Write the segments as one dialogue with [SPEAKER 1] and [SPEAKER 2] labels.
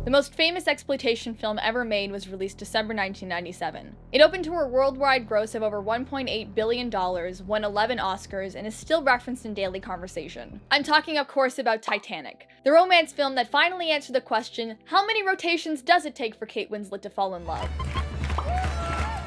[SPEAKER 1] The most famous exploitation film ever made was released December 1997. It opened to a worldwide gross of over $1.8 billion, won 11 Oscars, and is still referenced in daily conversation. I'm talking, of course, about Titanic, the romance film that finally answered the question, how many rotations does it take for Kate Winslet to fall in love?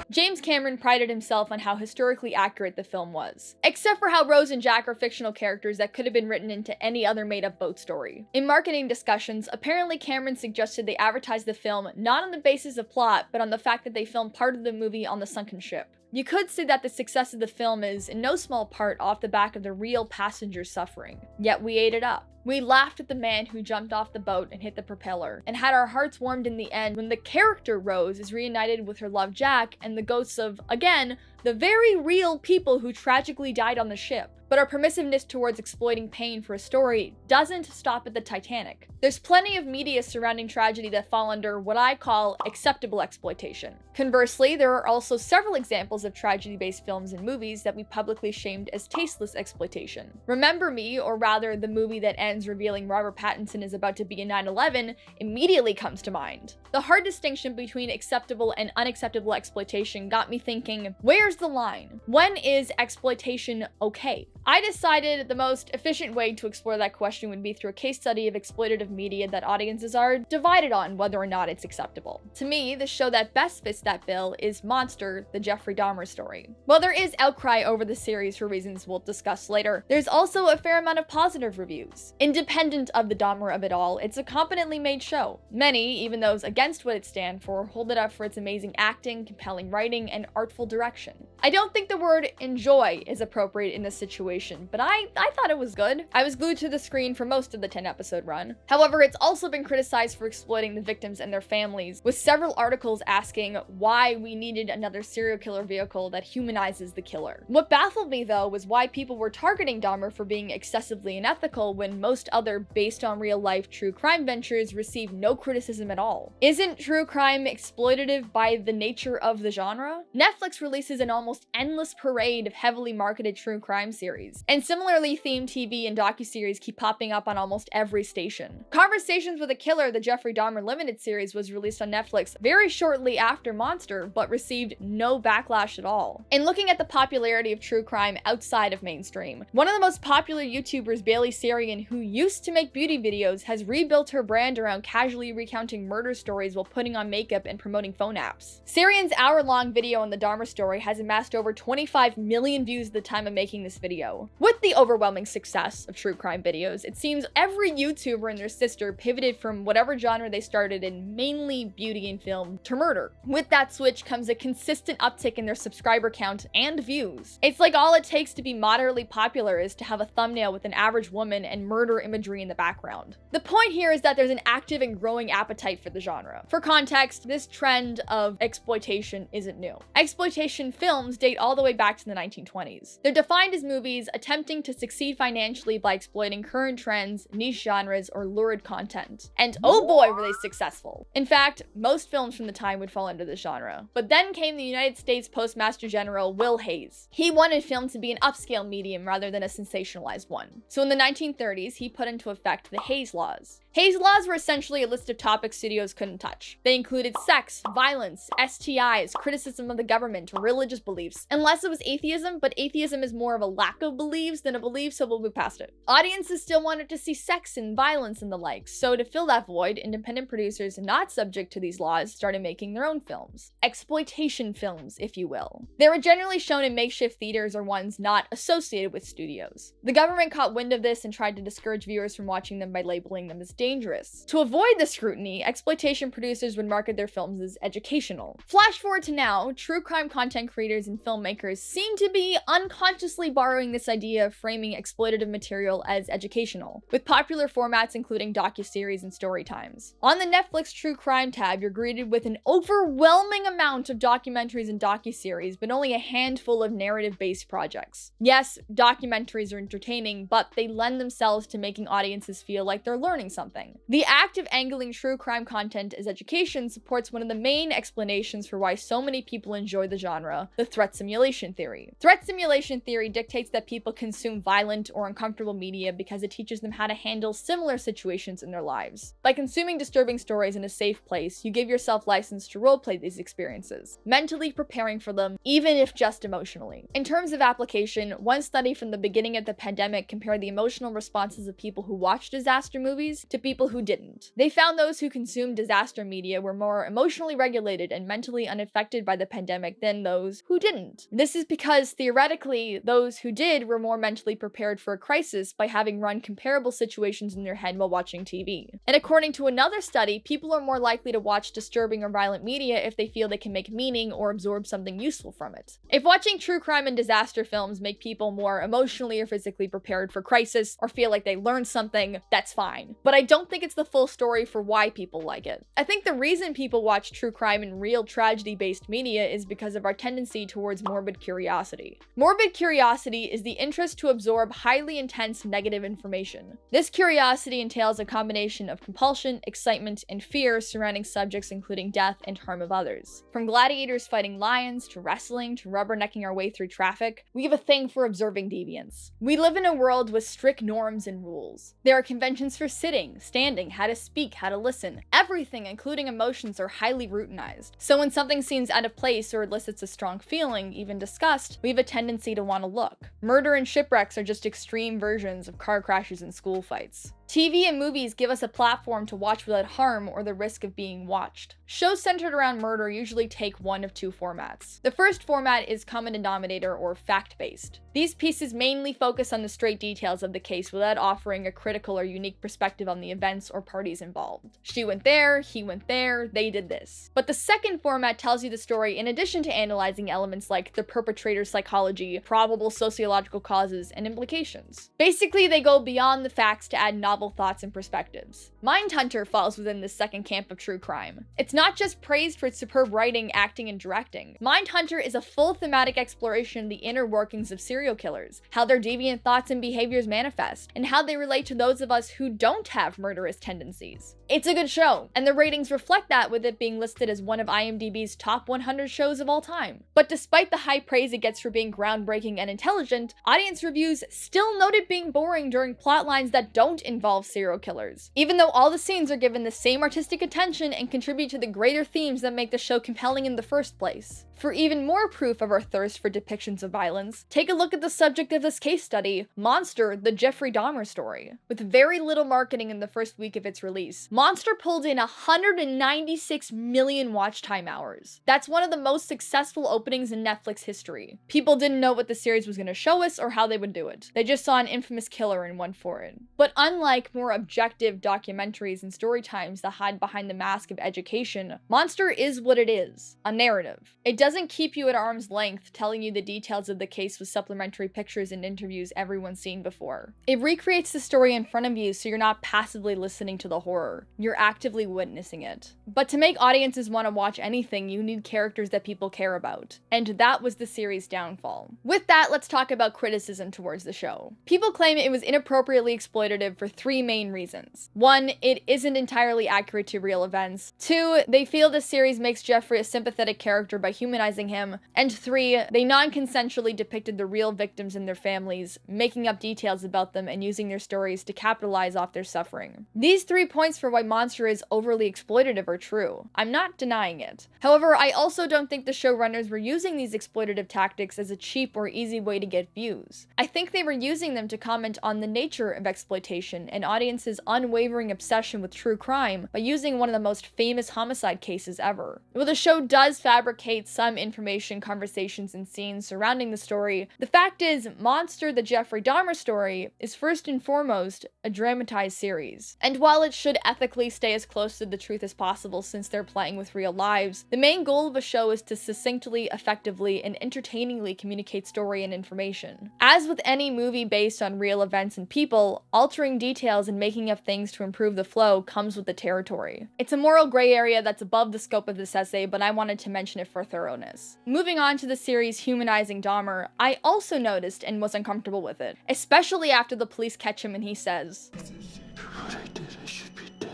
[SPEAKER 1] James Cameron prided himself on how historically accurate the film was, except for how Rose and Jack are fictional characters that could have been written into any other made-up boat story. In marketing discussions, apparently Cameron suggested they advertise the film not on the basis of plot, but on the fact that they filmed part of the movie on the sunken ship. You could say that the success of the film is, in no small part, off the back of the real passengers suffering. Yet we ate it up. We laughed at the man who jumped off the boat and hit the propeller, and had our hearts warmed in the end when the character Rose is reunited with her love Jack and the ghosts of, again, the very real people who tragically died on the ship. But our permissiveness towards exploiting pain for a story doesn't stop at the Titanic. There's plenty of media surrounding tragedy that fall under what I call acceptable exploitation. Conversely, there are also several examples of tragedy-based films and movies that we publicly shamed as tasteless exploitation. Remember Me, or rather the movie that ends revealing Robert Pattinson is about to be in 9/11, immediately comes to mind. The hard distinction between acceptable and unacceptable exploitation got me thinking, where's the line? When is exploitation okay? I decided the most efficient way to explore that question would be through a case study of exploitative media that audiences are divided on whether or not it's acceptable. To me, the show that best fits that bill is Monster, the Jeffrey Dahmer Story. While there is outcry over the series for reasons we'll discuss later, there's also a fair amount of positive reviews. Independent of the Dahmer of it all, it's a competently made show. Many, even those against what it stands for, hold it up for its amazing acting, compelling writing, and artful direction. I don't think the word enjoy is appropriate in this situation, but I thought it was good. I was glued to the screen for most of the 10-episode run. However, it's also been criticized for exploiting the victims and their families, with several articles asking why we needed another serial killer vehicle that humanizes the killer. What baffled me, though, was why people were targeting Dahmer for being excessively unethical when most other based-on-real-life true crime ventures receive no criticism at all. Isn't true crime exploitative by the nature of the genre? Netflix releases an almost endless parade of heavily marketed true crime series, and similarly themed TV and docuseries keep popping up on almost every station. Conversations with a Killer, the Jeffrey Dahmer limited series, was released on Netflix very shortly after Monster, but received no backlash at all. In looking at the popularity of true crime outside of mainstream, one of the most popular YouTubers, Bailey Sarian, who used to make beauty videos, has rebuilt her brand around casually recounting murder stories while putting on makeup and promoting phone apps. Sarian's hour-long video on the Dahmer story has amassed over 25 million views at the time of making this video. With the overwhelming success of true crime videos, it seems every YouTuber and their sister pivoted from whatever genre they started in, mainly beauty and film, to murder. With that switch comes a consistent uptick in their subscriber count and views. It's like all it takes to be moderately popular is to have a thumbnail with an average woman and murder imagery in the background. The point here is that there's an active and growing appetite for the genre. For context, this trend of exploitation isn't new. Exploitation films date all the way back to the 1920s. They're defined as movies attempting to succeed financially by exploiting current trends, niche genres, or lurid content. And oh boy, were they successful. In fact, most films from the time would fall into this genre. But then came the United States Postmaster General Will Hayes. He wanted film to be an upscale medium rather than a sensationalized one. So in the 1930s, he put into effect the Hayes Laws. Hayes Laws were essentially a list of topics studios couldn't touch. They included sex, violence, STIs, criticism of the government, religious beliefs, unless it was atheism, but atheism is more of a lack of beliefs than a belief, so we'll move past it. Audiences still wanted to see sex and violence and the like, so to fill that void, independent producers not subject to these laws started making their own films. Exploitation films, if you will. They were generally shown in makeshift theaters or ones not associated with studios. The government caught wind of this and tried to discourage viewers from watching them by labeling them as dangerous. To avoid the scrutiny, exploitation producers would market their films as educational. Flash forward to now, true crime content creators and filmmakers seem to be unconsciously borrowing this idea of framing exploitative material as educational, with popular formats including docuseries and story times. On the Netflix True Crime tab, you're greeted with an overwhelming amount of documentaries and docuseries, but only a handful of narrative-based projects. Yes, documentaries are entertaining, but they lend themselves to making audiences feel like they're learning something. The act of angling true crime content as education supports one of the main explanations for why so many people enjoy the genre, the threat simulation theory. Threat simulation theory dictates that that people consume violent or uncomfortable media because it teaches them how to handle similar situations in their lives. By consuming disturbing stories in a safe place, you give yourself license to roleplay these experiences, mentally preparing for them, even if just emotionally. In terms of application, one study from the beginning of the pandemic compared the emotional responses of people who watched disaster movies to people who didn't. They found those who consumed disaster media were more emotionally regulated and mentally unaffected by the pandemic than those who didn't. This is because, theoretically, those who did were more mentally prepared for a crisis by having run comparable situations in their head while watching TV. And according to another study, people are more likely to watch disturbing or violent media if they feel they can make meaning or absorb something useful from it. If watching true crime and disaster films make people more emotionally or physically prepared for crisis or feel like they learned something, that's fine. But I don't think it's the full story for why people like it. I think the reason people watch true crime and real tragedy-based media is because of our tendency towards morbid curiosity. Morbid curiosity is the interest to absorb highly intense negative information. This curiosity entails a combination of compulsion, excitement, and fear surrounding subjects including death and harm of others. From gladiators fighting lions, to wrestling, to rubbernecking our way through traffic, we have a thing for observing deviance. We live in a world with strict norms and rules. There are conventions for sitting, standing, how to speak, how to listen. Everything, including emotions, are highly routinized. So when something seems out of place or elicits a strong feeling, even disgust, we have a tendency to want to look. Murder and shipwrecks are just extreme versions of car crashes and school fights. TV and movies give us a platform to watch without harm or the risk of being watched. Shows centered around murder usually take one of two formats. The first format is common denominator or fact-based. These pieces mainly focus on the straight details of the case without offering a critical or unique perspective on the events or parties involved. She went there, he went there, they did this. But the second format tells you the story in addition to analyzing elements like the perpetrator's psychology, probable sociological causes, and implications. Basically, they go beyond the facts to add novel thoughts and perspectives. Mindhunter falls within this second camp of true crime. It's not just praised for its superb writing, acting, and directing. Mindhunter is a full thematic exploration of the inner workings of serial killers, how their deviant thoughts and behaviors manifest, and how they relate to those of us who don't have murderous tendencies. It's a good show, and the ratings reflect that, with it being listed as one of IMDb's top 100 shows of all time. But despite the high praise it gets for being groundbreaking and intelligent, audience reviews still note it being boring during plotlines that don't involve serial killers, even though all the scenes are given the same artistic attention and contribute to the greater themes that make the show compelling in the first place. For even more proof of our thirst for depictions of violence, take a look at the subject of this case study, Monster, the Jeffrey Dahmer Story. With very little marketing in the first week of its release, Monster pulled in 196 million watch time hours. That's one of the most successful openings in Netflix history. People didn't know what the series was going to show us or how they would do it. They just saw an infamous killer and went for it. But unlike more objective documentaries and story times that hide behind the mask of education, Monster is what it is, a narrative. It doesn't keep you at arm's length, telling you the details of the case with supplementary pictures and interviews everyone's seen before. It recreates the story in front of you so you're not passively listening to the horror. You're actively witnessing it. But to make audiences want to watch anything, you need characters that people care about. And that was the series' downfall. With that, let's talk about criticism towards the show. People claim it was inappropriately exploitative for three main reasons. 1, it isn't entirely accurate to real events. 2, they feel the series makes Jeffrey a sympathetic character by humanizing him. And 3, they non-consensually depicted the real victims and their families, making up details about them and using their stories to capitalize off their suffering. These 3 points for why Monster is overly exploitative are true. I'm not denying it. However, I also don't think the showrunners were using these exploitative tactics as a cheap or easy way to get views. I think they were using them to comment on the nature of exploitation and audiences' unwavering obsession with true crime by using one of the most famous homicide cases ever. While the show does fabricate some information, conversations, and scenes surrounding the story, the fact is, Monster, the Jeffrey Dahmer Story is first and foremost a dramatized series. And while it should ethically stay as close to the truth as possible since they're playing with real lives, the main goal of a show is to succinctly, effectively, and entertainingly communicate story and information. As with any movie based on real events and people, altering details and making up things to improve the flow comes with the territory. It's a moral gray area that's above the scope of this essay, but I wanted to mention it for thoroughness. Moving on to the series Humanizing Dahmer, I also noticed and was uncomfortable with it, especially after the police catch him and he says, "What I did, I should be dead."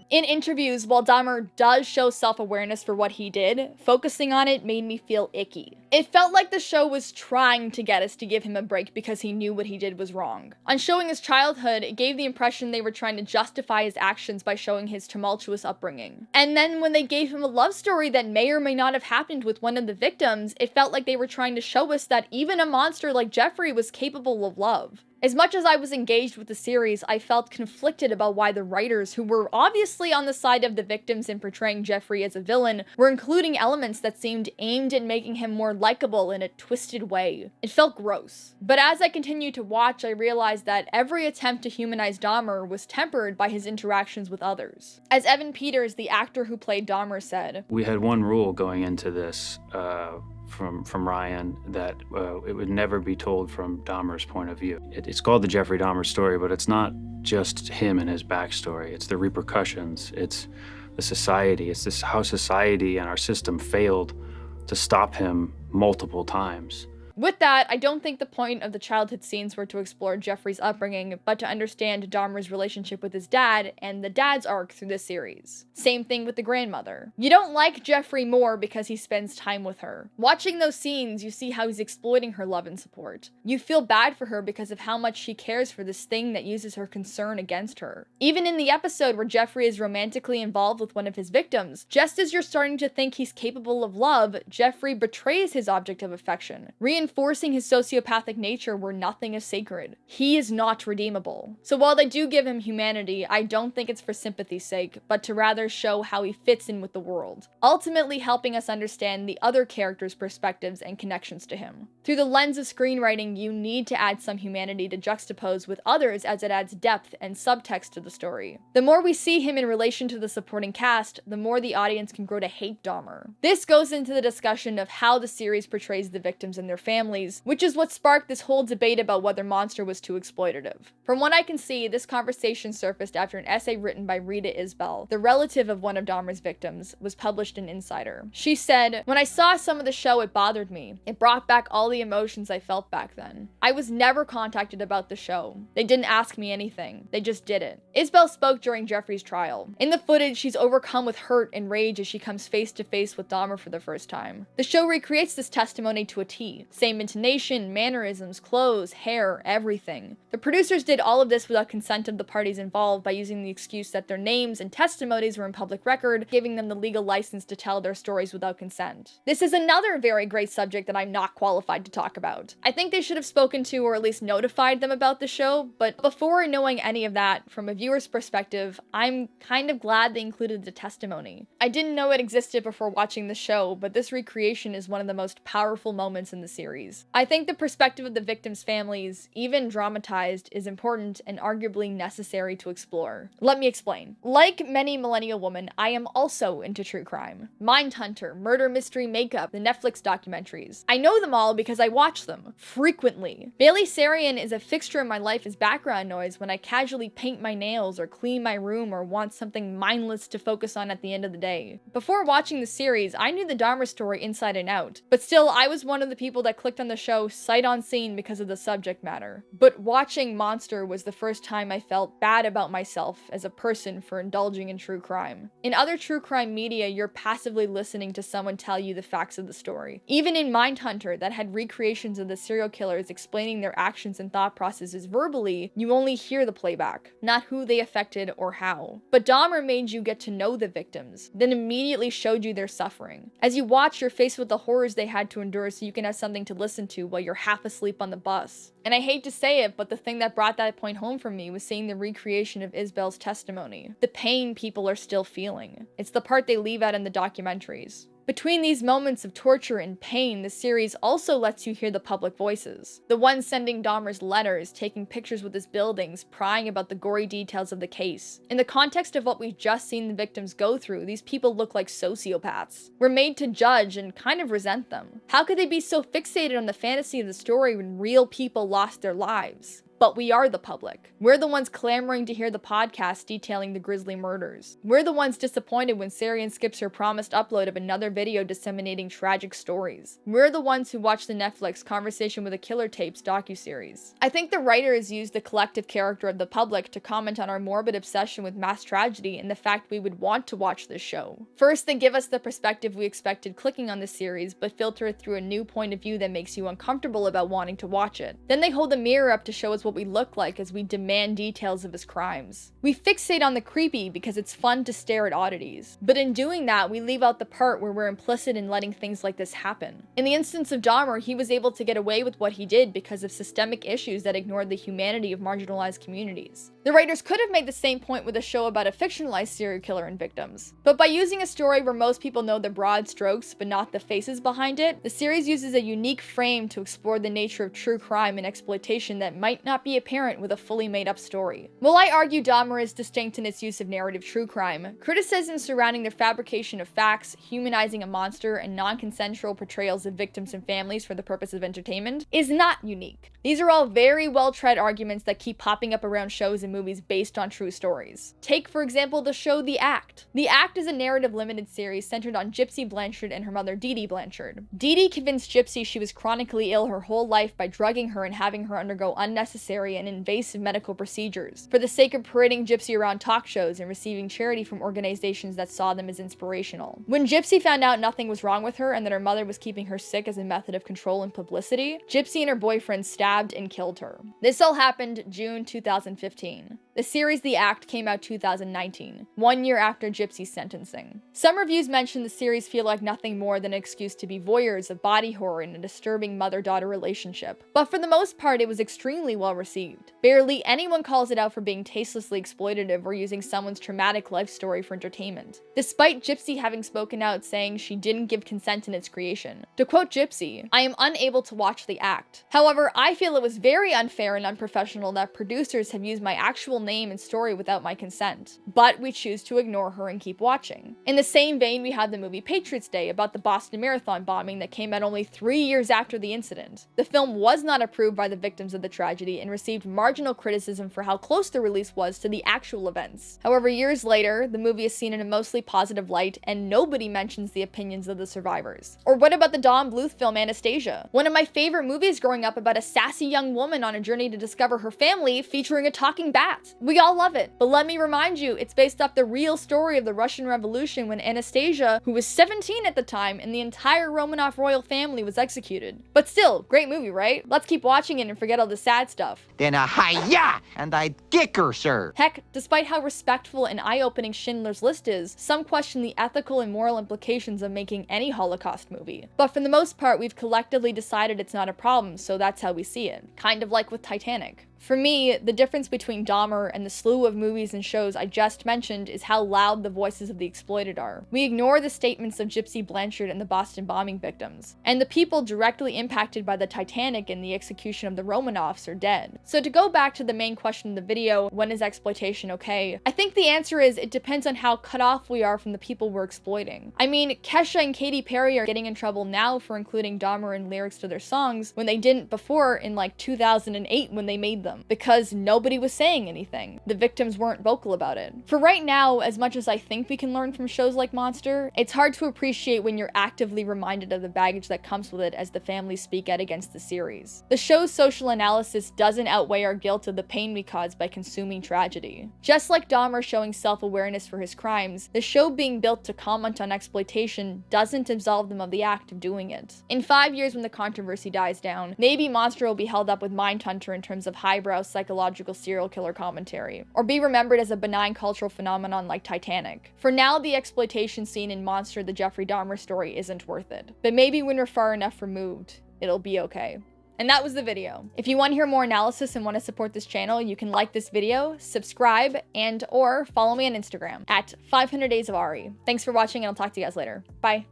[SPEAKER 1] In interviews, while Dahmer does show self-awareness for what he did, focusing on it made me feel icky. It felt like the show was trying to get us to give him a break because he knew what he did was wrong. On showing his childhood, it gave the impression they were trying to justify his actions by showing his tumultuous upbringing. And then when they gave him a love story that may or may not have happened with one of the victims, it felt like they were trying to show us that even a monster like Jeffrey was capable of love. As much as I was engaged with the series, I felt conflicted about why the writers, who were obviously on the side of the victims in portraying Jeffrey as a villain, were including elements that seemed aimed at making him more likable in a twisted way. It felt gross. But as I continued to watch, I realized that every attempt to humanize Dahmer was tempered by his interactions with others. As Evan Peters, the actor who played Dahmer, said,
[SPEAKER 2] "We had one rule going into this, from Ryan, that it would never be told from Dahmer's point of view. It's called the Jeffrey Dahmer story, but it's not just him and his backstory. It's the repercussions. It's the society. It's this how society and our system failed to stop him multiple times."
[SPEAKER 1] With that, I don't think the point of the childhood scenes were to explore Jeffrey's upbringing, but to understand Dahmer's relationship with his dad and the dad's arc through this series. Same thing with the grandmother. You don't like Jeffrey more because he spends time with her. Watching those scenes, you see how he's exploiting her love and support. You feel bad for her because of how much she cares for this thing that uses her concern against her. Even in the episode where Jeffrey is romantically involved with one of his victims, just as you're starting to think he's capable of love, Jeffrey betrays his object of affection, reinforcing his sociopathic nature where nothing is sacred. He is not redeemable. So while they do give him humanity, I don't think it's for sympathy's sake, but to rather show how he fits in with the world, ultimately helping us understand the other characters' perspectives and connections to him. Through the lens of screenwriting, you need to add some humanity to juxtapose with others as it adds depth and subtext to the story. The more we see him in relation to the supporting cast, the more the audience can grow to hate Dahmer. This goes into the discussion of how the series portrays the victims and their families, which is what sparked this whole debate about whether Monster was too exploitative. From what I can see, this conversation surfaced after an essay written by Rita Isbell, the relative of one of Dahmer's victims, was published in Insider. She said, "When I saw some of the show, it bothered me. It brought back all the emotions I felt back then. I was never contacted about the show. They didn't ask me anything. They just did it." Isbell spoke during Jeffrey's trial. In the footage, she's overcome with hurt and rage as she comes face to face with Dahmer for the first time. The show recreates this testimony to a T. Same intonation, mannerisms, clothes, hair, everything. The producers did all of this without consent of the parties involved by using the excuse that their names and testimonies were in public record, giving them the legal license to tell their stories without consent. This is another very great subject that I'm not qualified to talk about. I think they should have spoken to or at least notified them about the show, but before knowing any of that, from a viewer's perspective, I'm kind of glad they included the testimony. I didn't know it existed before watching the show, but this recreation is one of the most powerful moments in the series. I think the perspective of the victims' families, even dramatized, is important and arguably necessary to explore. Let me explain. Like many millennial women, I am also into true crime. Mindhunter, Murder Mystery Makeup, the Netflix documentaries. I know them all because I watch them frequently. Bailey Sarian is a fixture in my life as background noise when I casually paint my nails or clean my room or want something mindless to focus on at the end of the day. Before watching the series, I knew the Dahmer story inside and out, but still I was one of the people that clicked on the show sight unseen because of the subject matter. But watching Monster was the first time I felt bad about myself as a person for indulging in true crime. In other true crime media, you're passively listening to someone tell you the facts of the story. Even in Mindhunter, that had recreations of the serial killers explaining their actions and thought processes verbally, you only hear the playback, not who they affected or how. But Dahmer made you get to know the victims, then immediately showed you their suffering. As you watch, you're faced with the horrors they had to endure so you can have something to listen to while you're half asleep on the bus. And I hate to say it, but the thing that brought that point home for me was seeing the recreation of Isbell's testimony. The pain people are still feeling. It's the part they leave out in the documentaries. Between these moments of torture and pain, the series also lets you hear the public voices. The ones sending Dahmer's letters, taking pictures with his buildings, prying about the gory details of the case. In the context of what we've just seen the victims go through, these people look like sociopaths. We're made to judge and kind of resent them. How could they be so fixated on the fantasy of the story when real people lost their lives? But we are the public. We're the ones clamoring to hear the podcast detailing the grisly murders. We're the ones disappointed when Sarian skips her promised upload of another video disseminating tragic stories. We're the ones who watch the Netflix Conversation with a Killer tapes docuseries. I think the writers used the collective character of the public to comment on our morbid obsession with mass tragedy and the fact we would want to watch this show. First, they give us the perspective we expected clicking on the series, but filter it through a new point of view that makes you uncomfortable about wanting to watch it. Then they hold the mirror up to show us what we look like as we demand details of his crimes. We fixate on the creepy because it's fun to stare at oddities. But in doing that, we leave out the part where we're implicit in letting things like this happen. In the instance of Dahmer, he was able to get away with what he did because of systemic issues that ignored the humanity of marginalized communities. The writers could have made the same point with a show about a fictionalized serial killer and victims. But by using a story where most people know the broad strokes but not the faces behind it, the series uses a unique frame to explore the nature of true crime and exploitation that might not be apparent with a fully made up story. While I argue Dahmer is distinct in its use of narrative true crime, criticism surrounding the fabrication of facts, humanizing a monster, and non-consensual portrayals of victims and families for the purpose of entertainment is not unique. These are all very well-tread arguments that keep popping up around shows and movies based on true stories. Take, for example, the show The Act. The Act is a narrative limited series centered on Gypsy Blanchard and her mother Dee Dee Blanchard. Dee Dee convinced Gypsy she was chronically ill her whole life by drugging her and having her undergo unnecessary and invasive medical procedures for the sake of parading Gypsy around talk shows and receiving charity from organizations that saw them as inspirational. When Gypsy found out nothing was wrong with her and that her mother was keeping her sick as a method of control and publicity, Gypsy and her boyfriend stabbed and killed her. This all happened June 2015. The series The Act came out 2019, 1 year after Gypsy's sentencing. Some reviews mention the series feel like nothing more than an excuse to be voyeurs of body horror in a disturbing mother-daughter relationship. But for the most part, it was extremely well received. Barely anyone calls it out for being tastelessly exploitative or using someone's traumatic life story for entertainment, despite Gypsy having spoken out saying she didn't give consent in its creation. To quote Gypsy, "I am unable to watch The Act. However, I feel it was very unfair and unprofessional that producers have used my actual name and story without my consent, but we choose to ignore her and keep watching." In the same vein, we have the movie Patriot's Day about the Boston Marathon bombing that came out only 3 years after the incident. The film was not approved by the victims of the tragedy and received marginal criticism for how close the release was to the actual events. However, years later, the movie is seen in a mostly positive light and nobody mentions the opinions of the survivors. Or what about the Don Bluth film Anastasia? One of my favorite movies growing up about a sassy young woman on a journey to discover her family featuring a talking bat. We all love it, but let me remind you, it's based off the real story of the Russian Revolution when Anastasia, who was 17 at the time, and the entire Romanov royal family was executed. But still, great movie, right? Let's keep watching it and forget all the sad stuff.
[SPEAKER 3] Then a hi-ya, and I'd kick her, sir.
[SPEAKER 1] Heck, despite how respectful and eye-opening Schindler's List is, some question the ethical and moral implications of making any Holocaust movie. But for the most part, we've collectively decided it's not a problem, so that's how we see it. Kind of like with Titanic. For me, the difference between Dahmer and the slew of movies and shows I just mentioned is how loud the voices of the exploited are. We ignore the statements of Gypsy Blanchard and the Boston bombing victims, and the people directly impacted by the Titanic and the execution of the Romanovs are dead. So to go back to the main question of the video, when is exploitation okay? I think the answer is it depends on how cut off we are from the people we're exploiting. I mean, Kesha and Katy Perry are getting in trouble now for including Dahmer in lyrics to their songs when they didn't before in like 2008 when they made them, because nobody was saying anything. The victims weren't vocal about it. For right now, as much as I think we can learn from shows like Monster, it's hard to appreciate when you're actively reminded of the baggage that comes with it as the families speak out against the series. The show's social analysis doesn't outweigh our guilt of the pain we caused by consuming tragedy. Just like Dahmer showing self-awareness for his crimes, the show being built to comment on exploitation doesn't absolve them of the act of doing it. In 5 years when the controversy dies down, maybe Monster will be held up with Mindhunter in terms of highbrow psychological serial killer commentary, or be remembered as a benign cultural phenomenon like Titanic. For now, the exploitation scene in Monster, the Jeffrey Dahmer story isn't worth it. But maybe when we're far enough removed, it'll be okay. And that was the video. If you want to hear more analysis and want to support this channel, you can like this video, subscribe, and or follow me on Instagram at 500 Days of Ari. Thanks for watching and I'll talk to you guys later. Bye.